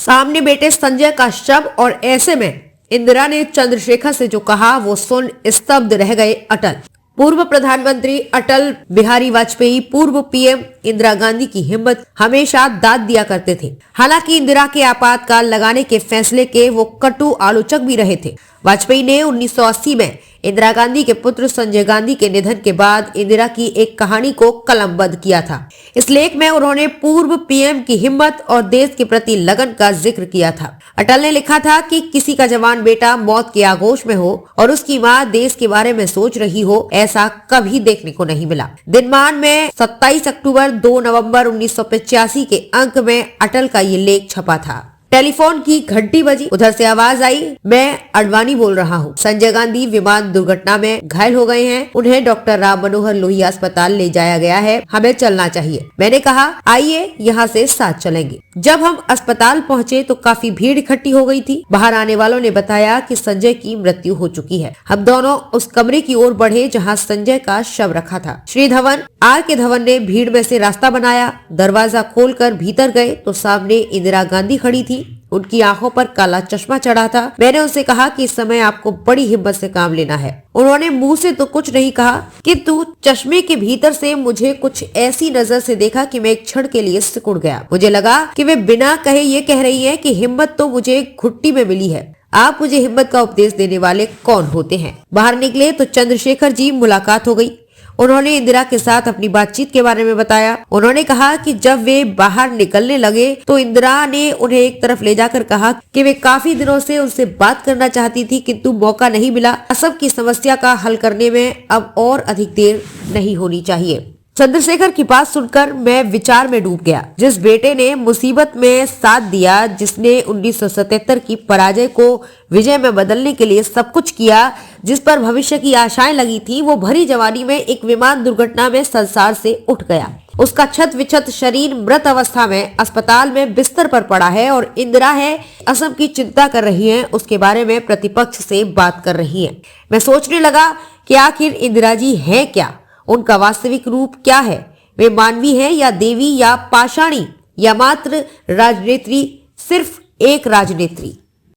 सामने बेटे संजय का शव और ऐसे में इंदिरा ने चंद्रशेखर से जो कहा वो सुन स्तब्ध रह गए अटल। पूर्व प्रधानमंत्री अटल बिहारी वाजपेयी पूर्व पीएम इंदिरा गांधी की हिम्मत हमेशा दाद दिया करते थे। हालांकि इंदिरा के आपातकाल लगाने के फैसले के वो कटु आलोचक भी रहे थे। वाजपेयी ने 1980 में इंदिरा गांधी के पुत्र संजय गांधी के निधन के बाद इंदिरा की एक कहानी को कलमबद्ध किया था। इस लेख में उन्होंने पूर्व पीएम की हिम्मत और देश के प्रति लगन का जिक्र किया था। अटल ने लिखा था कि किसी का जवान बेटा मौत के आगोश में हो और उसकी माँ देश के बारे में सोच रही हो, ऐसा कभी देखने को नहीं मिला। दिनमान में 27 अक्टूबर 2 नवंबर 1985 के अंक में अटल का ये लेख छपा था। टेलीफोन की घंटी बजी, उधर से आवाज आई, मैं अडवाणी बोल रहा हूँ। संजय गांधी विमान दुर्घटना में घायल हो गए हैं, उन्हें डॉक्टर राम मनोहर लोहिया अस्पताल ले जाया गया है, हमें चलना चाहिए। मैंने कहा आइए यहाँ से साथ चलेंगे। जब हम अस्पताल पहुँचे तो काफी भीड़ इकट्ठी हो गई थी। बाहर आने वालों ने बताया कि संजय की मृत्यु हो चुकी है। हम दोनों उस कमरे की ओर बढ़े जहाँ संजय का शव रखा था। श्री धवन आर के धवन ने भीड़ में से रास्ता बनाया। दरवाजा खोलकर भीतर गए तो सामने इंदिरा गांधी खड़ी थी। उनकी आंखों पर काला चश्मा चढ़ा था। मैंने उनसे कहा कि इस समय आपको बड़ी हिम्मत से काम लेना है। उन्होंने मुंह से तो कुछ नहीं कहा, किंतु चश्मे के भीतर से मुझे कुछ ऐसी नजर से देखा कि मैं एक क्षण के लिए सिकुड़ गया। मुझे लगा कि वे बिना कहे ये कह रही है कि हिम्मत तो मुझे घुट्टी में मिली है, आप मुझे हिम्मत का उपदेश देने वाले कौन होते हैं। बाहर निकले तो चंद्रशेखर जी मुलाकात हो गई। उन्होंने इंदिरा के साथ अपनी बातचीत के बारे में बताया। उन्होंने कहा कि जब वे बाहर निकलने लगे तो इंदिरा ने उन्हें एक तरफ ले जाकर कहा कि वे काफी दिनों से उनसे बात करना चाहती थी, किंतु मौका नहीं मिला। असम की समस्या का हल करने में अब और अधिक देर नहीं होनी चाहिए। चंद्रशेखर की बात सुनकर मैं विचार में डूब गया। जिस बेटे ने मुसीबत में साथ दिया, जिसने 1977 की पराजय को विजय में बदलने के लिए सब कुछ किया, जिस पर भविष्य की आशाएं लगी थी, वो भरी जवानी में एक विमान दुर्घटना में संसार से उठ गया। उसका छत विछत शरीर मृत अवस्था में अस्पताल में बिस्तर पर पड़ा है और इंदिरा है असम की चिंता कर रही है, उसके बारे में प्रतिपक्ष से बात कर रही है। मैं सोचने लगा कि आखिर इंदिरा जी है क्या, उनका वास्तविक रूप क्या है। वे मानवी है या देवी या पाषाणी या मात्र राजनेत्री, सिर्फ एक राजनेत्री।